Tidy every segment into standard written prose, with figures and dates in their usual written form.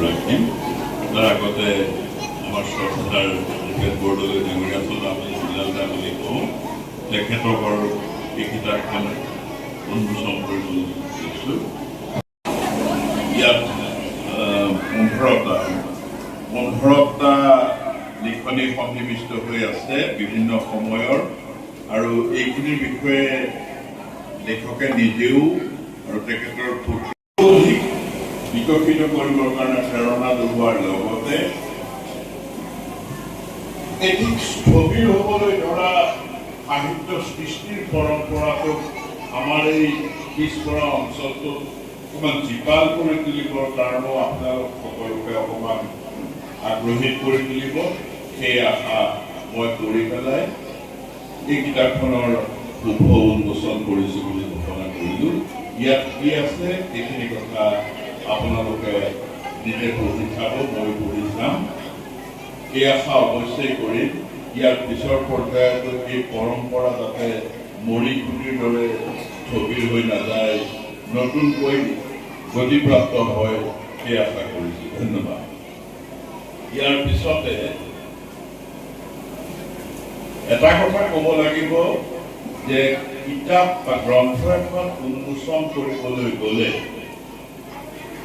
ৰাখিম তাৰ আগতে আমাৰ শ্ৰদ্ধাৰ ডিফেন্স বৰদলৈ ডাঙৰীয়া আমি জিলাদা বুলি কওঁ তেখেতৰ এই কিতাপখন উন্মোচন কৰিবলৈ দিছোঁ ইয়াত 15টা লিখনি সন্নিৱিষ্ট হৈ আছে বিভিন্ন সময়ৰ আৰু এইখিনিৰ বিষয়ে লেখকে নিজেও আৰু তেখেতৰ বিকশিত কৰিবৰ কাৰণে প্ৰেৰণা যোগোৱাৰ লগতে এটি স্থবিৰ হ'বলৈ ধৰা সাহিত্য সৃষ্টিৰ পৰম্পৰাটোক আমাৰ এই পিছপৰা অঞ্চলটোত অকণমান জীপাল কৰি তুলিবৰ কাৰণেও আপোনালোক সকলোকে অকণমান আগ্ৰহী কৰি তুলিব সেই আশা মই কৰি পেলাই এই কিতাপখনৰ শুভ উন্মোচন কৰিছোঁ বুলি ঘোষণা কৰিলোঁ ইয়াত কি আছে এইখিনি কথা আপোনালোকে নিজে পঢ়ি চাব মই পঢ়ি চাম এই আশা অৱশ্যেই কৰিম ইয়াৰ পিছৰ পৰ্যায়তো এই পৰম্পৰা যাতে মৰি খুটিৰ দৰে স্থবিৰ হৈ নাযায় নতুনকৈ গতিপ্ৰাপ্ত হয় সেই আশা কৰিছোঁ ধন্যবাদ ইয়াৰ পিছতে এটা কথা ক'ব লাগিব যে কিতাপ বা গ্ৰন্থ এখন উন্মোচন কৰিবলৈ গ'লে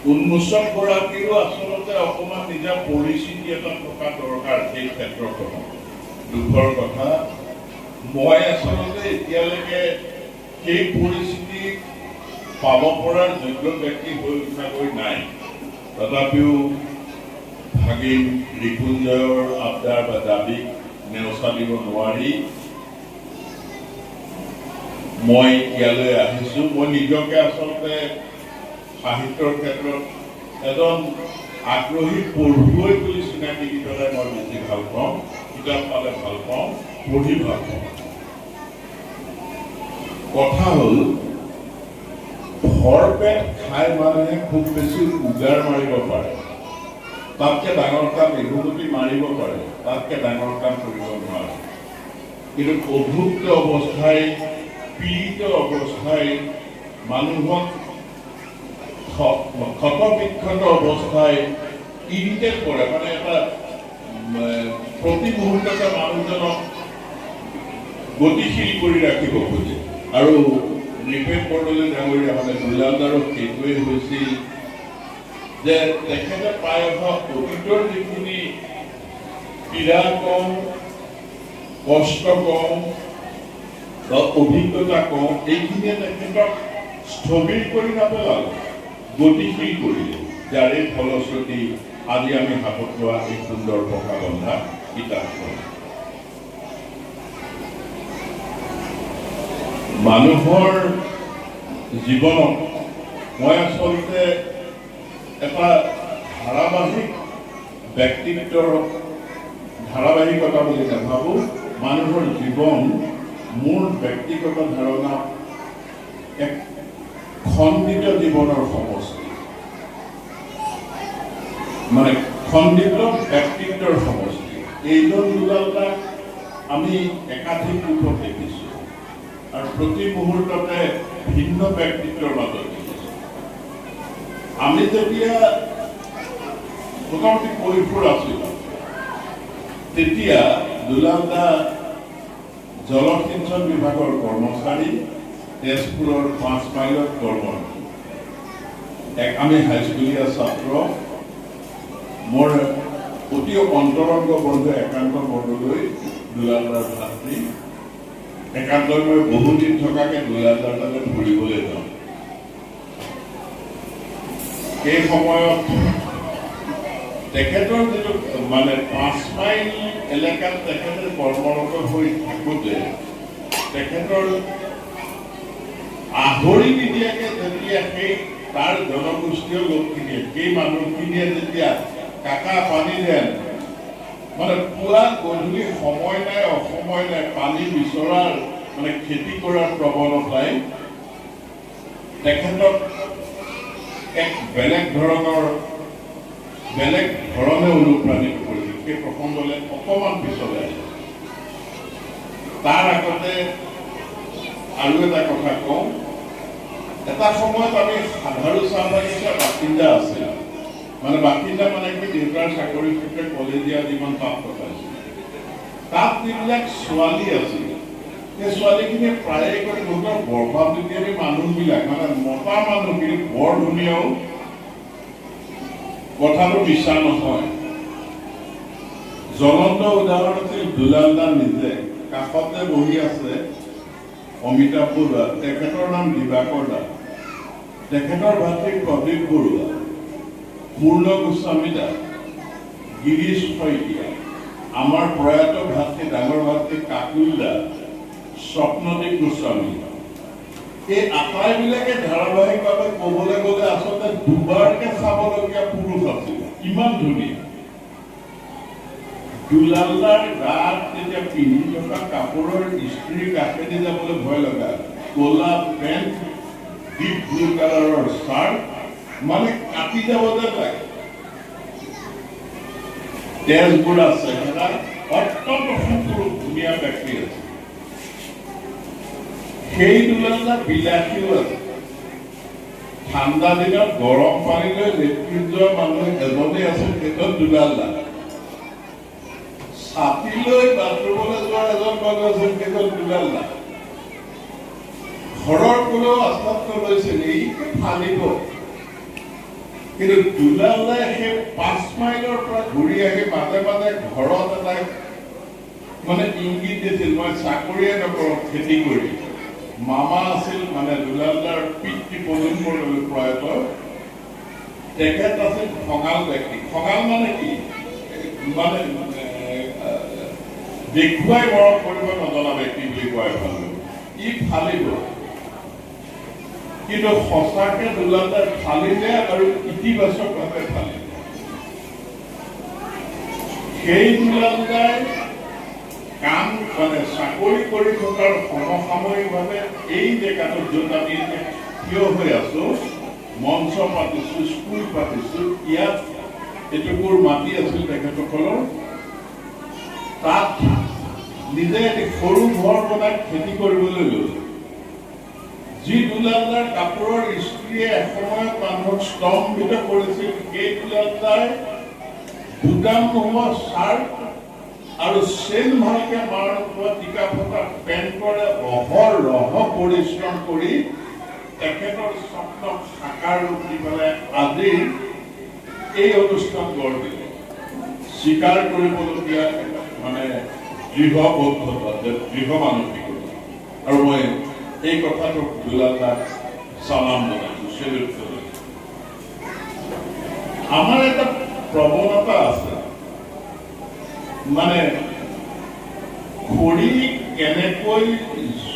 উন্মোচক গৰাকীৰো আচলতে অকণমান নিজা পৰিস্থিতি এটা থকা দৰকাৰ সেই ক্ষেত্ৰখনত দুখৰ কথা মই আচলতে এতিয়ালৈকে সেই পৰিস্থিতি পাব পৰাৰ যোগ্য ব্যক্তি হৈ উঠাকৈ নাই তথাপিও ভাগিন ৰিপুঞ্জয়ৰ আবদাৰ বা দাবীক নেওচালিব নোৱাৰি মই ইয়ালৈ আহিছোঁ মই নিজকে আচলতে সাহিত্যৰ ক্ষেত্ৰত এজন আগ্ৰহী পঢ়ুৱৈ বুলি চিনাকি দি পেলাই মই বেছি ভাল পাওঁ কিতাপ পালে ভাল পাওঁ পঢ়ি ভাল পাওঁ কথা হ'ল ভৰপেট খাই মানুহে খুব বেছি উগাৰ মাৰিব পাৰে তাতকৈ ডাঙৰ কাম এগুমতি মাৰিব পাৰে তাতকৈ ডাঙৰ কাম কৰিব নোৱাৰে কিন্তু অভুক্ত অৱস্থাই পীড়িত অৱস্থাই মানুহক ক্ষতবিক্ষত অৱস্থাই ইৰিটেট কৰে মানে এটা প্ৰতি মুহূৰ্ততে মানুহজনক গতিশীল কৰি ৰাখিব খোজে আৰু নৃপেন বৰদলৈ ডাঙৰীয়া মানে দুলালদাৰৰ সেইটোৱেই হৈছিল যে তেখেতে পাই অহা অতীতৰ যিখিনি পীড়া কম কষ্ট কম বা অভিজ্ঞতা কম এইখিনিয়ে তেখেতক স্থবিৰ কৰি নেপেলালে গতিশীল কৰিলে যাৰে ফলশ্ৰুতি আজি আমি হাতত লোৱা এই সুন্দৰ পকা বন্ধা কিতাপখন মানুহৰ জীৱনত মই আচলতে এটা ধাৰাবাহিক ব্যক্তিত্বৰ ধাৰাবাহিকতা বুলি নাভাবোঁ মানুহৰ জীৱন মোৰ ব্যক্তিগত ধাৰণা এক খণ্ডিত জীৱনৰ সমষ্টি মানে খণ্ডিত ব্যক্তিত্বৰ সমষ্টি এইজন দুলালদাক আমি একাধিক ৰূপত দেখিছোঁ আৰু প্ৰতি মুহূৰ্ততে ভিন্ন ব্যক্তিত্বৰ মাজত দেখিছোঁ আমি যেতিয়া মোটামুটি কৈশোৰ আছিলোঁ তেতিয়া দুলালদা জলসিঞ্চন বিভাগৰ কৰ্মচাৰী তেজপুৰৰ 5 মাইলত কৰ্মৰত আমি হাইস্কুলীয়া ছাত্ৰ মোৰ অতি অন্তৰংগ বন্ধু একান্ত বৰদলৈ দুলালদাৰ ভাতৃ একান্তই মই বহুদিন থকাকে দুলালদাৰ তালৈ ফুৰিবলৈ যাওঁ সেই সময়ত তেখেতৰ যিটো মানে 5 মাইল এলেকাত তেখেতে কৰ্মৰত হৈ থাকোঁতে তেখেতৰ আহৰি নিদিয়াকে যেতিয়া সেই তাৰ জনগোষ্ঠীয় লোকখিনিয়ে সেই মানুহখিনিয়ে যেতিয়া কাকা পানী দেন মানে পুৰা গধূলি সময় নাই অসময় নাই পানী বিচৰাৰ মানে খেতি কৰাৰ প্ৰৱণতাই তেখেতক এক বেলেগ ধৰণে অনুপ্ৰাণিত কৰিছিল সেই প্ৰসংগলৈ অকণমান পিছলৈ আহিছে তাৰ আগতে আৰু এটা কথা কওঁ এটা সময়ত আমি সাধাৰু চাহ বাগিচাৰ বাসিন্দা আছিল মানে বাকিটা মানে কি দেউতাৰ চাকৰি সূত্ৰে কলেজীয়া জীৱন তাত কটাইছিল। তাত যিবিলাক ছোৱালী আছিল সেই ছোৱালীখিনিয়ে প্ৰায়ে কৰি বহুতৰ গৰ্ভাৱতী মানুহবিলাক মানে মতা মানুহখিনি বৰ ধুনীয়াও কথাটো বিশ্বাস নহয়। জ্বলন্ত উদাহৰণ আছিল দুলালদা নিজে। কাষতে বহি আছে অমিতাভ বৰুৱা, তেখেতৰ নাম দিবাকৰ দা, তেখেতৰ ভাতৃ প্ৰদীপ বৰুৱা, পূৰ্ণ গোস্বামী দা, গিৰীশ শইকীয়া, আমাৰ প্ৰয়াত ভাতৃ ডাঙৰ ভাতৃ কাকুল দা, স্বপ্নদীপ গোস্বামী। এই আটাইবিলাকে ধাৰাবাহিকভাৱে ক'বলৈ গ'লে আচলতে দুবাৰকে চাবলগীয়া পুৰুষ আছিল, ইমান ধুনীয়া। দুলালদাৰ গাত যেতিয়া পিন্ধি থকা কাপোৰৰ ইস্ত্ৰি কাষেদি যাবলৈ ভয় লগা, ক'লা পেণ্ট, ডিপ ব্লু কালাৰৰ চাৰ্ট, মানে কাটি যাব যেন লাগে। তেজপুৰা চেহেৰা, অত্যন্ত সুপুৰুষ ধুনীয়া ব্যক্তি আছে। সেই দুলালদা বিলাসীও আছে। ঠাণ্ডা দিনত গৰম পানীলৈ লেট্ৰিন যোৱা মানুহ এজনেই আছে, সেইটো দুলালদা। ছাতি লৈ বাথৰুমলৈ যোৱা এজন মানুহ আছে, সেইটো দুলালদা। ঘৰৰ কোনেও আস্থাত লৈছিল এইকে ফালিব, কিন্তু দুলালদাই সেই 5 মাইলৰ পৰা ঘূৰি আহি মাজে মাজে ঘৰত এটা মানে ইংগিত দিছিল, মই চাকৰিয়ে নকৰোঁ, খেতি কৰি। মামা আছিল মানে দুলালদাৰ পিতৃ প্ৰদীপ প্ৰয়াত, তেখেত আছিল খঙাল ব্যক্তি। খঙাল মানে কি, মানে দেখুৱাই মৰম কৰিব নজনা ব্যক্তি বুলি কয় ভাল। ই ফালিব, কিন্তু সঁচাকে দুলালদাই ফালিলে আৰু ইতিবাচকভাৱে ফালিলে। সেই দুলালদাই কাম মানে চাকৰি কৰি থকাৰ সমসাময়িকভাৱে এই জেগাটোত য'ত আমি থিয় হৈ আছো, মঞ্চ পাতিছো, স্কুল পাতিছো, ইয়াত এটুকুৰ মাটি আছিল তেখেতসকলৰ। তাত নিজে এটি সৰু ঘৰ বনাই খেতি কৰিবলৈ ল'লে। যি দুলালদাৰ কাপোৰৰ ইস্ত্ৰিয়ে এসময়ত মানুহক স্তম্ভিত কৰিছিল, সেই দুলালদাই বুটাম নোহোৱা চাৰ্ট আৰু চেন ভালকে মাৰ নোপোৱা টিকা ফটা পেণ্টৰে অহৰহ পৰিশ্ৰম কৰি তেখেতৰ স্বপ্ন সাকাৰ ৰূপ দি পেলাই আজি এই অনুষ্ঠান গঢ় দিলে। স্বীকাৰ কৰিবলগীয়া মানে দৃঢ়বদ্ধতা, দৃঢ় মানসিকতা। আৰু মই এই কথাটো দুলালদাক চালাম জনাইছো, চেলুট জনাইছো। আমাৰ এটা প্ৰৱণতা আছে, মানে খৰি কেনেকৈ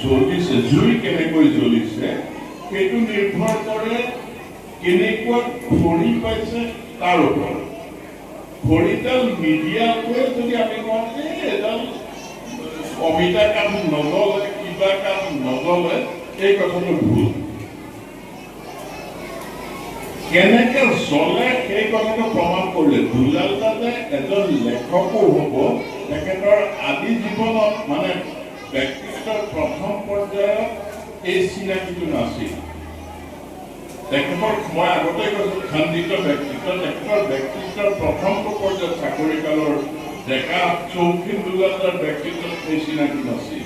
জ্বলিছে, জুই কেনেকৈ জ্বলিছে, সেইটো নিৰ্ভৰ কৰে কেনেকুৱা খৰি পাইছে তাৰ ওপৰত। খৰিডাল মিডিয়াকৈ যদি আমি কওঁ যে এডাল অমিতা কাঠ নজ্বলে, কিবা কাঠ নজ্বলে, এই কথাটো ভুল। কেনেকে জ্বলে সেই কথাটো প্ৰমাণ কৰিলে দুলালদা যে এজন লেখকো হ'ব, তেখেতৰ আদি জীৱনত মানে ব্যক্তিত্বৰ প্ৰথম পৰ্যায়ত এই চিনাকিটো নাছিল। তেখেতৰ মই আগতে কৈছো খান্দিত ব্যক্তিত্ব, তেখেতৰ ব্যক্তিত্বৰ প্ৰথমটো পৰ্যায়ত চাকৰি কালৰ ডেকা চৌখিন দুলালদাৰ ব্যক্তিত্বত সেই চিনাকি নাছিল।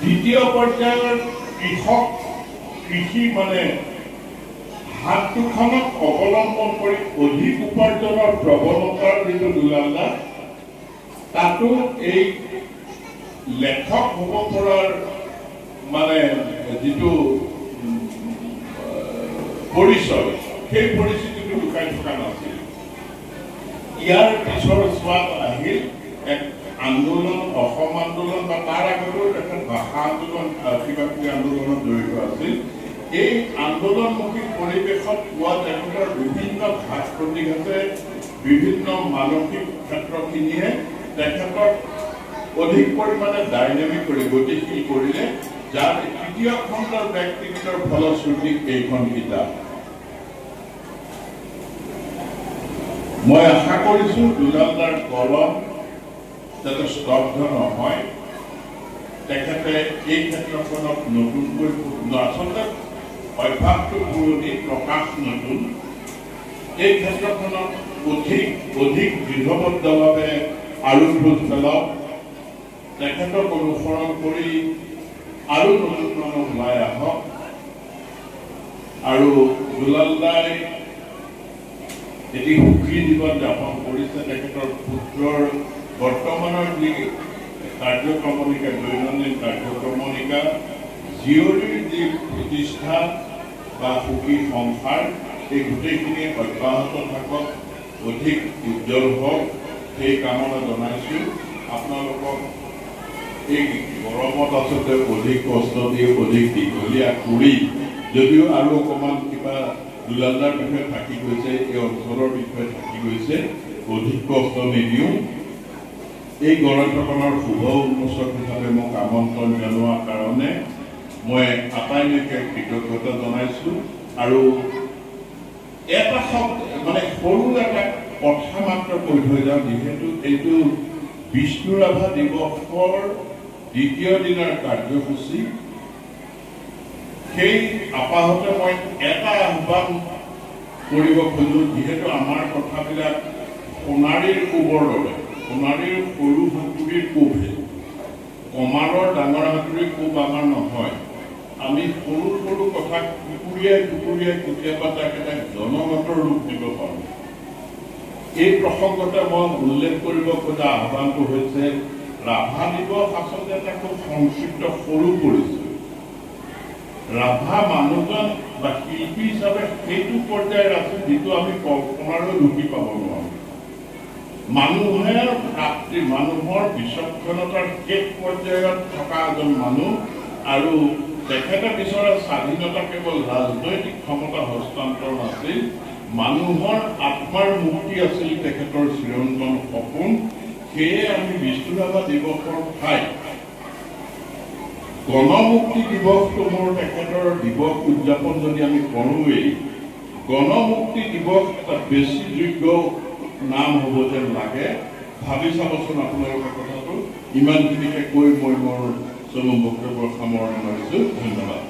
দ্বিতীয় পৰ্যায়ৰ কৃষি মানে হাত দুখনক অৱলম্বন কৰি অধিক উপাৰ্জনৰ প্ৰৱণতাৰ যিটো দুলালদা, তাতো এই লেখক হ'ব পৰাৰ মানে যিটো পৰিচয়, সেই পৰিস্থিতিটো লুকাই থকা নাছিল। ইয়াৰ পিছৰ ছোৱাত আহিল এক আন্দোলন, অসম আন্দোলন বা তাৰ আগতেও তেখেত ভাষা আন্দোলন, কিবা কিবি আন্দোলনত জড়িত আছিল। এই আন্দোলনমুখী পৰিৱেশত পোৱা তেখেতৰ বিভিন্ন ঘাত প্ৰতিঘাতে, বিভিন্ন মানসিক ক্ষেত্ৰখিনিয়ে তেখেতক অধিক পৰিমাণে ডাইনামিক কৰি গতিশীল কৰিলে, যাৰ তৃতীয় খণ্ডৰ ব্যক্তিত্বৰ ফলশ্ৰুতি এইখন কিতাপ। মই আশা কৰিছো দুলালদাৰ কলম যাতে স্তব্ধ নহয়, তেখেতে এই ক্ষেত্ৰখনত নতুনকৈ আচলতে অভ্যাসটো পুৰণি, প্ৰকাশ নতুন, এই ক্ষেত্ৰখনত অধিক দৃঢ়বদ্ধভাৱে আৰু খোজ পেলাওক, তেখেতক অনুসৰণ কৰি আৰু নতুন মানুহ ওলাই আহক। আৰু দুলাল দাই এটি সুখী জীৱন যাপন কৰিছে। তেখেতৰ পুত্ৰৰ বৰ্তমানৰ যি কাৰ্যক্ৰমণিকা, দৈনন্দিন কাৰ্যক্ৰমণিকা, জীয়ৰীৰ যি প্ৰতিষ্ঠা বা সুখী সংসাৰ, এই গোটেইখিনি অব্যাহত থাকক, অধিক উজ্জ্বল হওক, সেই কামনা জনাইছোঁ। আপোনালোকক এই গৰমত আচলতে অধিক কষ্ট দি অধিক দীঘলীয়া কৰি, যদিও আৰু অকণমান কিবা দুলালদাৰ বিষয়ে থাকি গৈছে, এই অঞ্চলৰ বিষয়ে থাকি গৈছে, অধিক কষ্ট নিদিওঁ। এই গ্ৰন্থখনৰ শুভ উন্মোচক হিচাপে মোক আমন্ত্ৰণ জনোৱাৰ কাৰণে মই আটাইলৈকে কৃতজ্ঞতা জনাইছোঁ। আৰু এটা মানে সৰু এটা কথা মাত্ৰ কৈ থৈ যাওঁ, যিহেতু এইটো বিষ্ণু ৰাভা দিৱসৰ দ্বিতীয় দিনৰ কাৰ্যসূচী, সেই আপাহতে মই এটা আহ্বান কৰিব খোজোঁ। যিহেতু আমাৰ কথাবিলাক সোণাৰীৰ কোবৰ দৰে, সোণাৰীৰ সৰু হাতুৰিৰ কোবহে, কমাৰৰ ডাঙৰ হাতুৰিৰ কোব আমাৰ নহয়। আমি সৰু সৰু কথা কুকুৰিয়াই কেতিয়াবা তাক এটা জনমতৰ ৰূপ দিব পাৰোঁ। এই প্ৰসংগতে মই উল্লেখ কৰিব খোজা আহ্বানটো হৈছে, ৰাভা দিৱস আচলতে এটা খুব সংক্ষিপ্ত সৰু পৰিচয়। ৰাভা মানুহজন বা শিল্পী হিচাপে সেইটো পৰ্যায়ত আছে যিটো আমি কল্পনাৰো ঢুকি পাব নোৱাৰোঁ। মানুহৰ বিচক্ষণতাৰ শেষ পৰ্যায়ত থকা এজন মানুহ, আৰু তেখেতে বিচৰা স্বাধীনতা কেৱল ৰাজনৈতিক ক্ষমতা হস্তান্তৰ নাছিল, মানুহৰ আত্মাৰ মুক্তি আছিল তেখেতৰ চিৰন্তন সপোন। সেয়ে আমি বিষ্ণু ৰাভা দিৱসৰ ঠাইত গণমুক্তি দিৱসটো মোৰ তেখেতৰ দিৱস উদযাপন যদি আমি কৰোঁৱেই, গণমুক্তি দিৱস এটা বেছি যোগ্য নাম হ'ব যেন লাগে। ভাবি চাবচোন আপোনালোকে কথাটো। ইমানখিনিকে কৈ মই মোৰ চমু বক্তব্য সামৰণি মাৰিছোঁ। ধন্যবাদ।